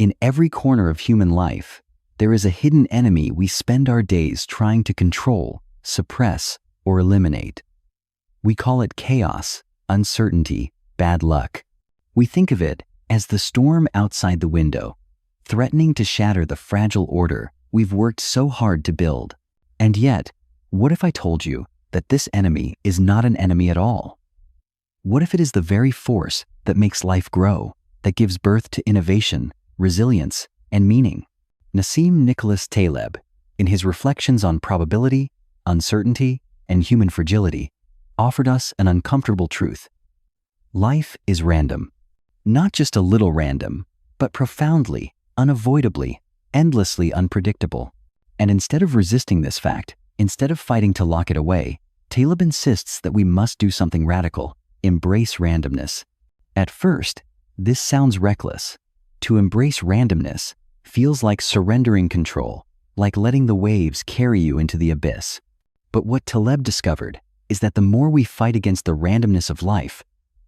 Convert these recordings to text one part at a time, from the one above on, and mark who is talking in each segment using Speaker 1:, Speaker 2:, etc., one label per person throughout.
Speaker 1: In every corner of human life, there is a hidden enemy we spend our days trying to control, suppress, or eliminate. We call it chaos, uncertainty, bad luck. We think of it as the storm outside the window, threatening to shatter the fragile order we've worked so hard to build. And yet, what if I told you that this enemy is not an enemy at all? What if it is the very force that makes life grow, that gives birth to innovation, resilience, and meaning? Nassim Taleb, in his reflections on probability, uncertainty, and human fragility, offered us an uncomfortable truth. Life is random. Not just a little random, but profoundly, unavoidably, endlessly unpredictable. And instead of resisting this fact, instead of fighting to lock it away, Taleb insists that we must do something radical: embrace randomness. At first, this sounds reckless. To embrace randomness feels like surrendering control, like letting the waves carry you into the abyss. But what Taleb discovered is that the more we fight against the randomness of life,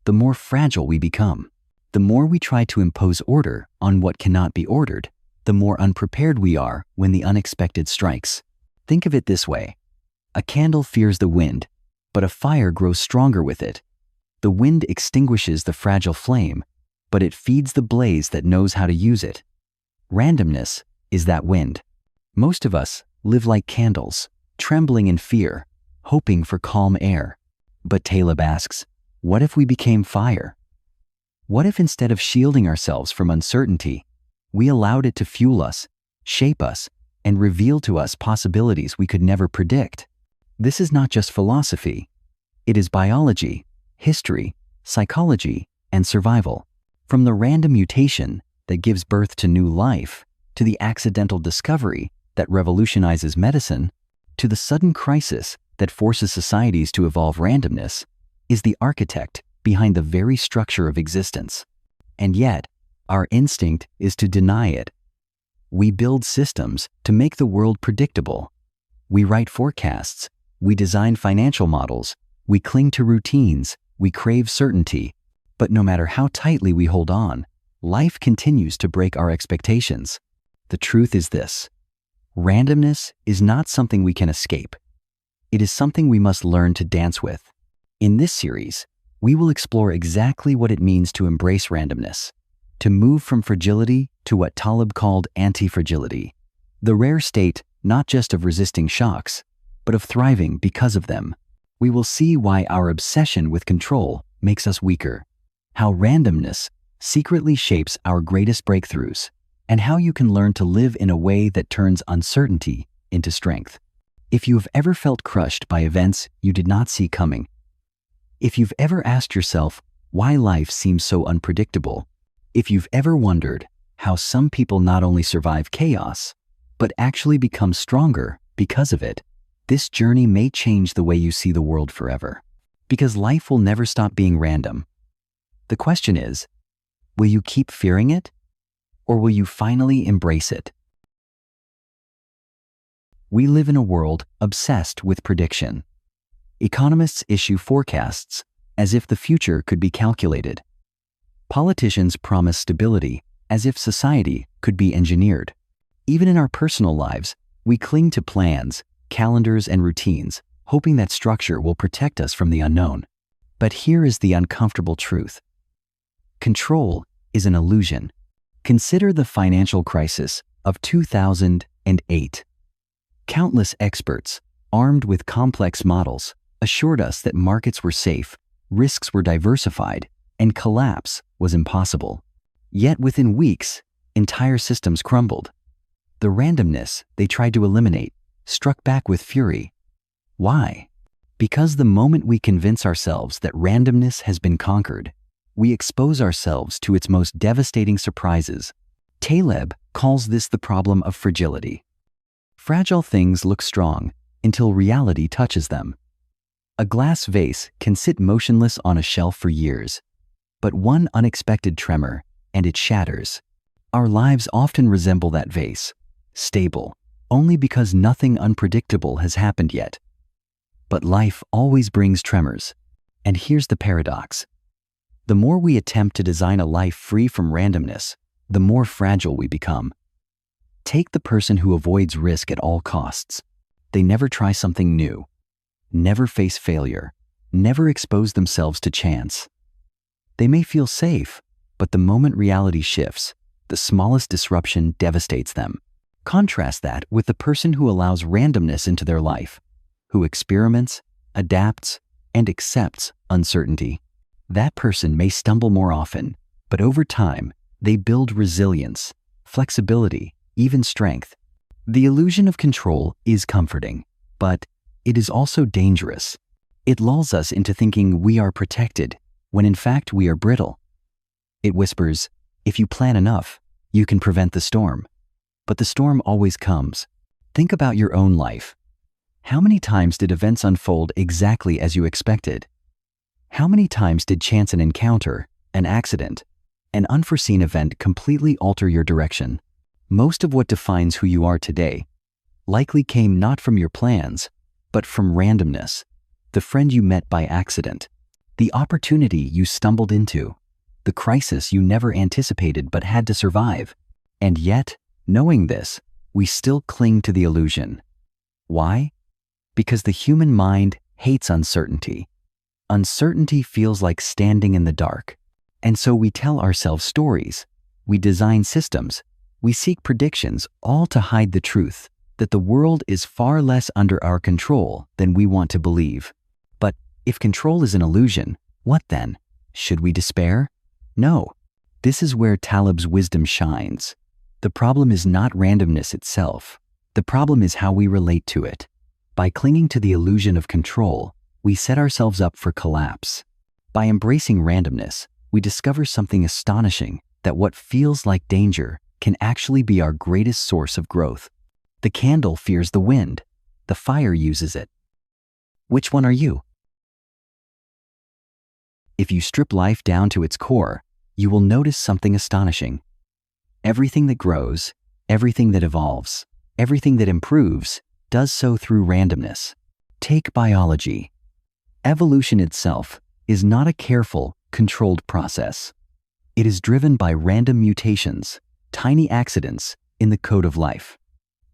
Speaker 1: the more fragile we become. The more we try to impose order on what cannot be ordered, the more unprepared we are when the unexpected strikes. Think of it this way. A candle fears the wind, but a fire grows stronger with it. The wind extinguishes the fragile flame, but it feeds the blaze that knows how to use it. Randomness is that wind. Most of us live like candles, trembling in fear, hoping for calm air. But Taleb asks, what if we became fire? What if instead of shielding ourselves from uncertainty, we allowed it to fuel us, shape us, and reveal to us possibilities we could never predict? This is not just philosophy. It is biology, history, psychology, and survival. From the random mutation that gives birth to new life, to the accidental discovery that revolutionizes medicine, to the sudden crisis that forces societies to evolve, randomness is the architect behind the very structure of existence. And yet, our instinct is to deny it. We build systems to make the world predictable. We write forecasts. We design financial models. We cling to routines. We crave certainty. But no matter how tightly we hold on, life continues to break our expectations. The truth is this: randomness is not something we can escape. It is something we must learn to dance with. In this series, we will explore exactly what it means to embrace randomness, to move from fragility to what Taleb called antifragility, the rare state not just of resisting shocks, but of thriving because of them. We will see why our obsession with control makes us weaker, how randomness secretly shapes our greatest breakthroughs, and how you can learn to live in a way that turns uncertainty into strength. If you have ever felt crushed by events you did not see coming, if you've ever asked yourself why life seems so unpredictable, if you've ever wondered how some people not only survive chaos, but actually become stronger because of it, this journey may change the way you see the world forever. Because life will never stop being random. The question is, will you keep fearing it, or will you finally embrace it? We live in a world obsessed with prediction. Economists issue forecasts as if the future could be calculated. Politicians promise stability as if society could be engineered. Even in our personal lives, we cling to plans, calendars, and routines, hoping that structure will protect us from the unknown. But here is the uncomfortable truth. Control is an illusion. Consider the financial crisis of 2008. Countless experts, armed with complex models, assured us that markets were safe, risks were diversified, and collapse was impossible. Yet within weeks, entire systems crumbled. The randomness they tried to eliminate struck back with fury. Why? Because the moment we convince ourselves that randomness has been conquered, we expose ourselves to its most devastating surprises. Taleb calls this the problem of fragility. Fragile things look strong until reality touches them. A glass vase can sit motionless on a shelf for years, but one unexpected tremor and it shatters. Our lives often resemble that vase, stable, only because nothing unpredictable has happened yet. But life always brings tremors. And here's the paradox. The more we attempt to design a life free from randomness, the more fragile we become. Take the person who avoids risk at all costs. They never try something new, never face failure, never expose themselves to chance. They may feel safe, but the moment reality shifts, the smallest disruption devastates them. Contrast that with the person who allows randomness into their life, who experiments, adapts, and accepts uncertainty. That person may stumble more often, but over time, they build resilience, flexibility, even strength. The illusion of control is comforting, but it is also dangerous. It lulls us into thinking we are protected, when in fact we are brittle. It whispers, if you plan enough, you can prevent the storm. But the storm always comes. Think about your own life. How many times did events unfold exactly as you expected? How many times did chance an encounter, an accident, an unforeseen event completely alter your direction? Most of what defines who you are today likely came not from your plans, but from randomness, the friend you met by accident, the opportunity you stumbled into, the crisis you never anticipated but had to survive. And yet, knowing this, we still cling to the illusion. Why? Because the human mind hates uncertainty. Uncertainty feels like standing in the dark. And so we tell ourselves stories, we design systems, we seek predictions, all to hide the truth that the world is far less under our control than we want to believe. But if control is an illusion, what then? Should we despair? No. This is where Taleb's wisdom shines. The problem is not randomness itself. The problem is how we relate to it. By clinging to the illusion of control, we set ourselves up for collapse. By embracing randomness, we discover something astonishing, that what feels like danger can actually be our greatest source of growth. The candle fears the wind. The fire uses it. Which one are you? If you strip life down to its core, you will notice something astonishing. Everything that grows, everything that evolves, everything that improves, does so through randomness. Take biology. Evolution itself is not a careful, controlled process. It is driven by random mutations, tiny accidents in the code of life.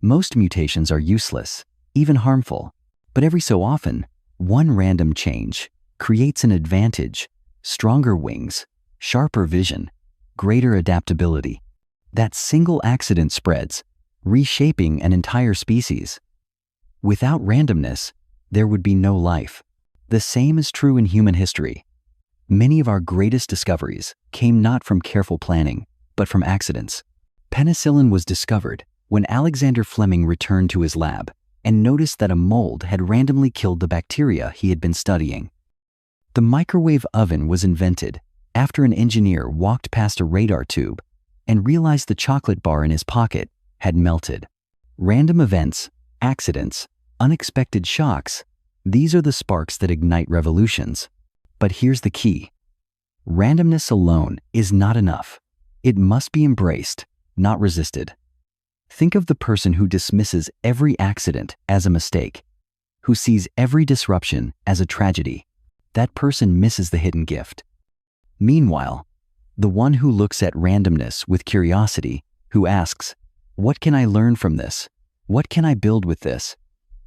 Speaker 1: Most mutations are useless, even harmful, but every so often, one random change creates an advantage, stronger wings, sharper vision, greater adaptability. That single accident spreads, reshaping an entire species. Without randomness, there would be no life. The same is true in human history. Many of our greatest discoveries came not from careful planning, but from accidents. Penicillin was discovered when Alexander Fleming returned to his lab and noticed that a mold had randomly killed the bacteria he had been studying. The microwave oven was invented after an engineer walked past a radar tube and realized the chocolate bar in his pocket had melted. Random events, accidents, unexpected shocks, these are the sparks that ignite revolutions. But here's the key. Randomness alone is not enough. It must be embraced, not resisted. Think of the person who dismisses every accident as a mistake, who sees every disruption as a tragedy. That person misses the hidden gift. Meanwhile, the one who looks at randomness with curiosity, who asks, what can I learn from this? What can I build with this?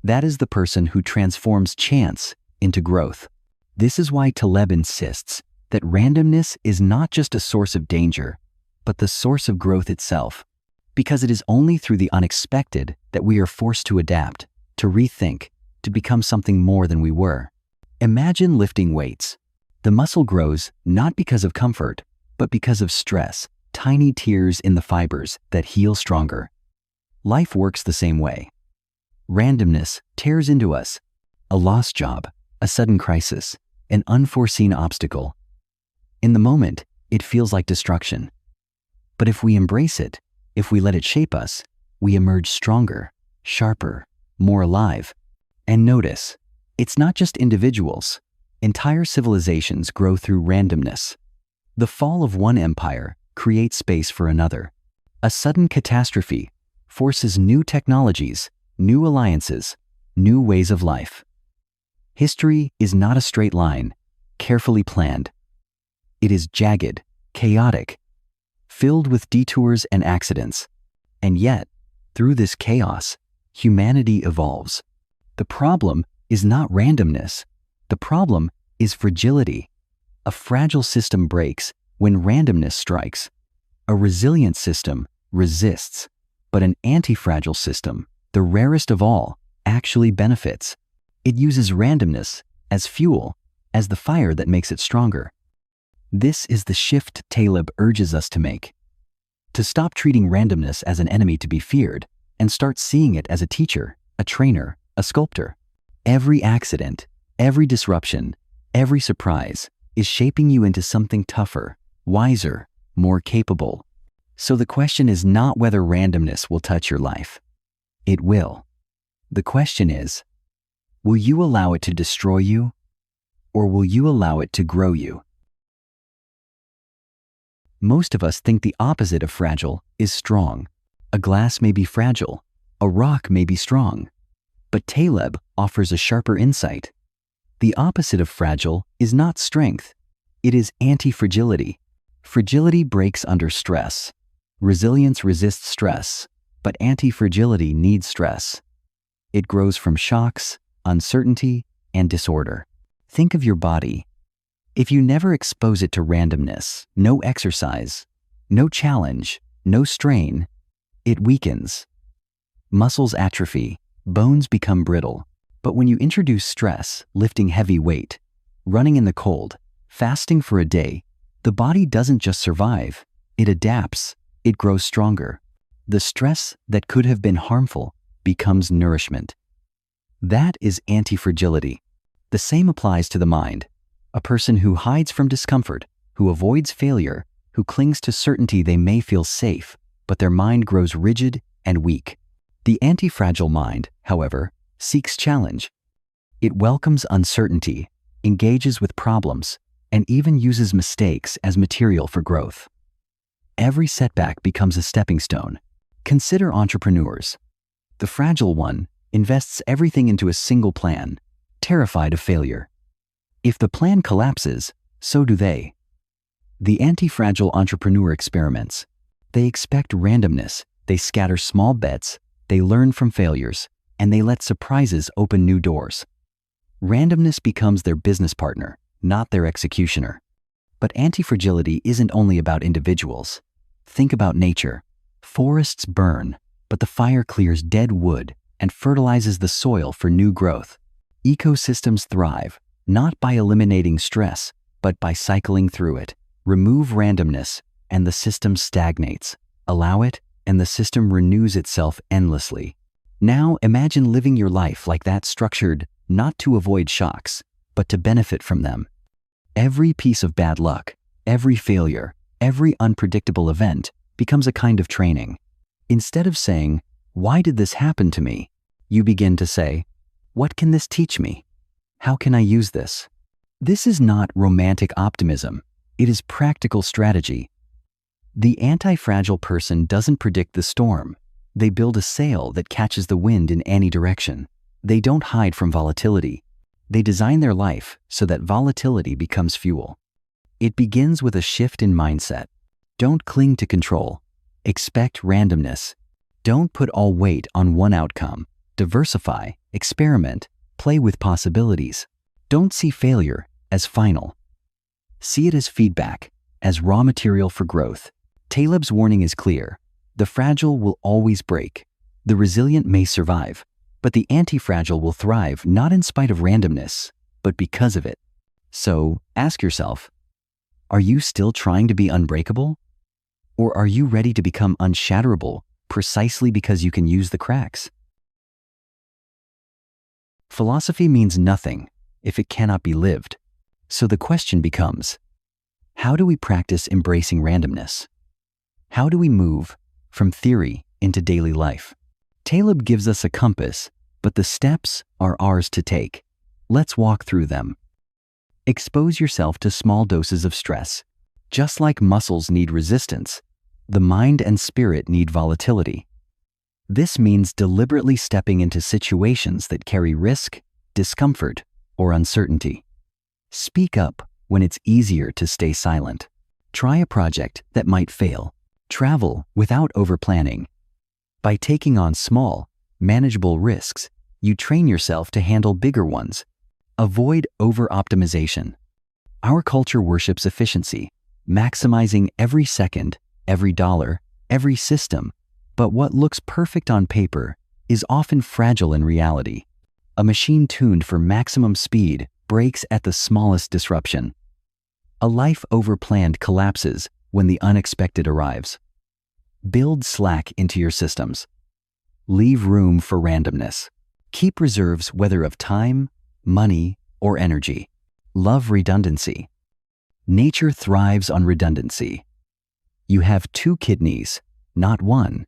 Speaker 1: That is the person who transforms chance into growth. This is why Taleb insists that randomness is not just a source of danger, but the source of growth itself. Because it is only through the unexpected that we are forced to adapt, to rethink, to become something more than we were. Imagine lifting weights. The muscle grows not because of comfort, but because of stress, tiny tears in the fibers that heal stronger. Life works the same way. Randomness tears into us. A lost job, a sudden crisis, an unforeseen obstacle. In the moment, it feels like destruction. But if we embrace it, if we let it shape us, we emerge stronger, sharper, more alive. And notice, it's not just individuals. Entire civilizations grow through randomness. The fall of one empire creates space for another. A sudden catastrophe forces new technologies, new alliances, new ways of life. History is not a straight line, carefully planned. It is jagged, chaotic, filled with detours and accidents. And yet, through this chaos, humanity evolves. The problem is not randomness. The problem is fragility. A fragile system breaks when randomness strikes. A resilient system resists. But an antifragile system, the rarest of all, actually benefits. It uses randomness as fuel, as the fire that makes it stronger. This is the shift Taleb urges us to make. To stop treating randomness as an enemy to be feared and start seeing it as a teacher, a trainer, a sculptor. Every accident, every disruption, every surprise is shaping you into something tougher, wiser, more capable. So the question is not whether randomness will touch your life. It will. The question is, will you allow it to destroy you, or will you allow it to grow you? Most of us think the opposite of fragile is strong. A glass may be fragile, a rock may be strong. But Taleb offers a sharper insight. The opposite of fragile is not strength. It is antifragility. Fragility breaks under stress. Resilience resists stress, but antifragility needs stress. It grows from shocks, uncertainty, and disorder. Think of your body. If you never expose it to randomness, no exercise, no challenge, no strain, it weakens. Muscles atrophy, bones become brittle. But when you introduce stress, lifting heavy weight, running in the cold, fasting for a day, the body doesn't just survive, it adapts, it grows stronger. The stress that could have been harmful becomes nourishment. That is antifragility. The same applies to the mind. A person who hides from discomfort, who avoids failure, who clings to certainty they may feel safe, but their mind grows rigid and weak. The antifragile mind, however, seeks challenge. It welcomes uncertainty, engages with problems, and even uses mistakes as material for growth. Every setback becomes a stepping stone. Consider entrepreneurs. The fragile one invests everything into a single plan, terrified of failure. If the plan collapses, so do they. The antifragile entrepreneur experiments. They expect randomness, they scatter small bets, they learn from failures, and they let surprises open new doors. Randomness becomes their business partner, not their executioner. But antifragility isn't only about individuals. Think about nature. Forests burn, but the fire clears dead wood and fertilizes the soil for new growth. Ecosystems thrive, not by eliminating stress, but by cycling through it. Remove randomness, and the system stagnates. Allow it, and the system renews itself endlessly. Now imagine living your life like that, structured not to avoid shocks, but to benefit from them. Every piece of bad luck, every failure, every unpredictable event becomes a kind of training. Instead of saying, "Why did this happen to me?" you begin to say, "What can this teach me? How can I use this?" This is not romantic optimism. It is practical strategy. The anti-fragile person doesn't predict the storm. They build a sail that catches the wind in any direction. They don't hide from volatility. They design their life so that volatility becomes fuel. It begins with a shift in mindset. Don't cling to control. Expect randomness. Don't put all weight on one outcome. Diversify, experiment, play with possibilities. Don't see failure as final. See it as feedback, as raw material for growth. Taleb's warning is clear. The fragile will always break. The resilient may survive, but the anti-fragile will thrive not in spite of randomness, but because of it. So, ask yourself, are you still trying to be unbreakable? Or are you ready to become unshatterable precisely because you can use the cracks? Philosophy means nothing if it cannot be lived. So the question becomes, how do we practice embracing randomness? How do we move from theory into daily life? Taleb gives us a compass, but the steps are ours to take. Let's walk through them. Expose yourself to small doses of stress. Just like muscles need resistance, the mind and spirit need volatility. This means deliberately stepping into situations that carry risk, discomfort, or uncertainty. Speak up when it's easier to stay silent. Try a project that might fail. Travel without overplanning. By taking on small, manageable risks, you train yourself to handle bigger ones. Avoid over-optimization. Our culture worships efficiency, maximizing every second, every dollar, every system. But what looks perfect on paper is often fragile in reality. A machine tuned for maximum speed breaks at the smallest disruption. A life overplanned collapses when the unexpected arrives. Build slack into your systems. Leave room for randomness. Keep reserves whether of time, money, or energy. Love redundancy. Nature thrives on redundancy. You have 2 kidneys, not 1.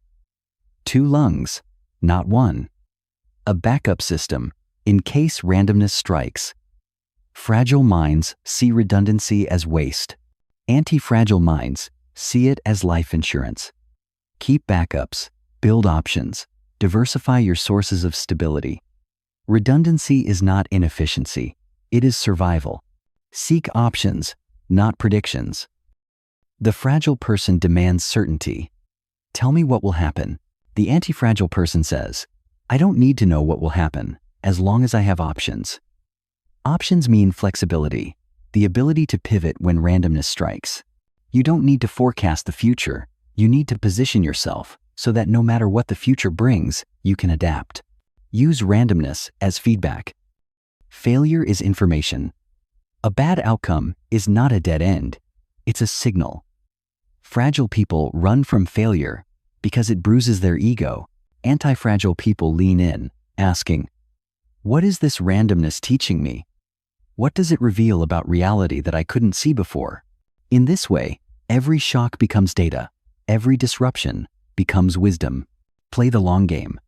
Speaker 1: 2 lungs, not 1. A backup system in case randomness strikes. Fragile minds see redundancy as waste. Antifragile minds see it as life insurance. Keep backups, build options, diversify your sources of stability. Redundancy is not inefficiency, it is survival. Seek options, not predictions. The fragile person demands certainty. Tell me what will happen. The antifragile person says, I don't need to know what will happen, as long as I have options. Options mean flexibility, the ability to pivot when randomness strikes. You don't need to forecast the future, you need to position yourself so that no matter what the future brings, you can adapt. Use randomness as feedback. Failure is information. A bad outcome is not a dead end, it's a signal. Fragile people run from failure because it bruises their ego. Antifragile people lean in, asking, what is this randomness teaching me? What does it reveal about reality that I couldn't see before? In this way, every shock becomes data. Every disruption becomes wisdom. Play the long game.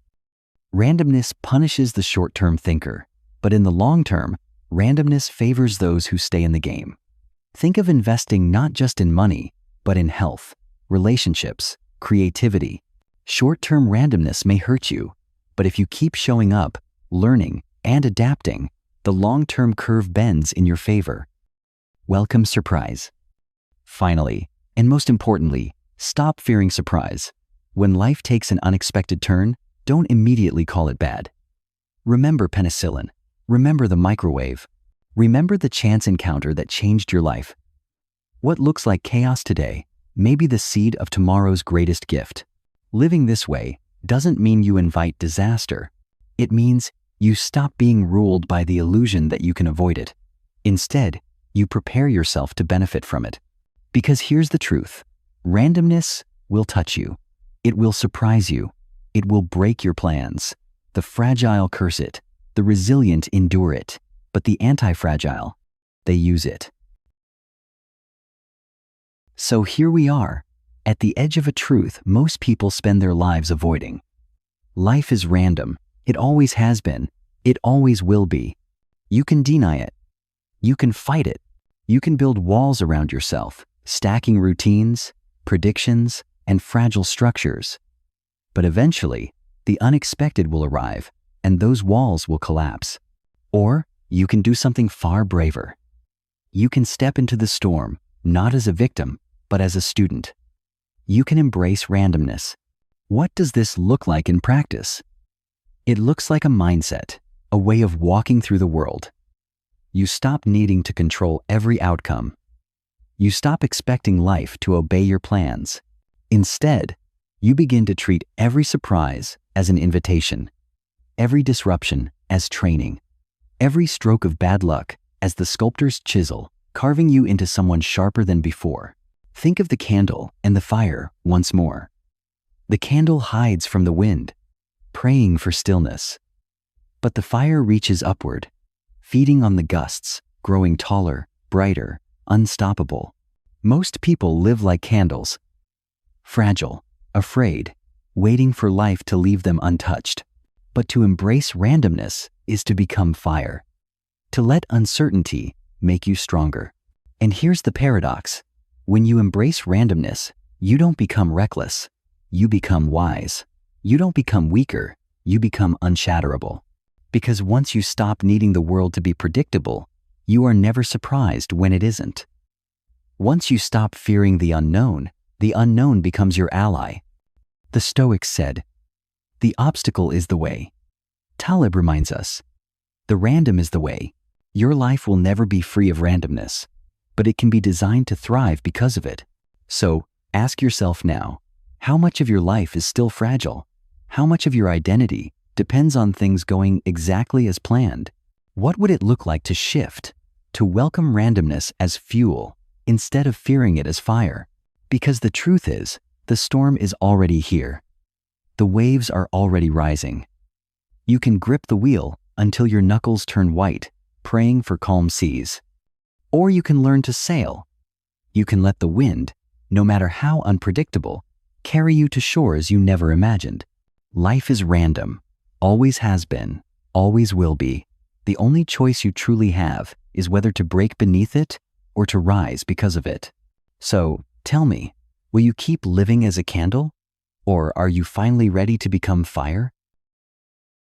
Speaker 1: Randomness punishes the short-term thinker, but in the long term, randomness favors those who stay in the game. Think of investing not just in money, but in health, relationships, creativity. Short-term randomness may hurt you, but if you keep showing up, learning, and adapting, the long-term curve bends in your favor. Welcome surprise. Finally, and most importantly, stop fearing surprise. When life takes an unexpected turn, don't immediately call it bad. Remember penicillin. Remember the microwave. Remember the chance encounter that changed your life. What looks like chaos today may be the seed of tomorrow's greatest gift. Living this way doesn't mean you invite disaster. It means you stop being ruled by the illusion that you can avoid it. Instead, you prepare yourself to benefit from it. Because here's the truth. Randomness will touch you. It will surprise you. It will break your plans. The fragile curse it. The resilient endure it. But the antifragile, they use it. So here we are, at the edge of a truth most people spend their lives avoiding. Life is random. It always has been. It always will be. You can deny it. You can fight it. You can build walls around yourself, stacking routines, predictions, and fragile structures. But eventually, the unexpected will arrive, and those walls will collapse. Or you can do something far braver. You can step into the storm, not as a victim, but as a student. You can embrace randomness. What does this look like in practice? It looks like a mindset, a way of walking through the world. You stop needing to control every outcome. You stop expecting life to obey your plans. Instead, you begin to treat every surprise as an invitation, every disruption as training, every stroke of bad luck as the sculptor's chisel, carving you into someone sharper than before. Think of the candle and the fire once more. The candle hides from the wind, praying for stillness. But the fire reaches upward, feeding on the gusts, growing taller, brighter, unstoppable. Most people live like candles, fragile, afraid, waiting for life to leave them untouched. But to embrace randomness is to become fire, to let uncertainty make you stronger. And here's the paradox. When you embrace randomness, you don't become reckless, you become wise. You don't become weaker, you become unshatterable. Because once you stop needing the world to be predictable, you are never surprised when it isn't. Once you stop fearing the unknown, The unknown becomes your ally. The Stoics said, "The obstacle is the way." Taleb reminds us, "The random is the way." Your life will never be free of randomness, but it can be designed to thrive because of it. So, ask yourself now, how much of your life is still fragile? How much of your identity depends on things going exactly as planned? What would it look like to shift, to welcome randomness as fuel instead of fearing it as fire? Because the truth is, the storm is already here. The waves are already rising. You can grip the wheel until your knuckles turn white, praying for calm seas. Or you can learn to sail. You can let the wind, no matter how unpredictable, carry you to shores you never imagined. Life is random, always has been, always will be. The only choice you truly have is whether to break beneath it or to rise because of it. So, tell me, will you keep living as a candle? Or are you finally ready to become fire?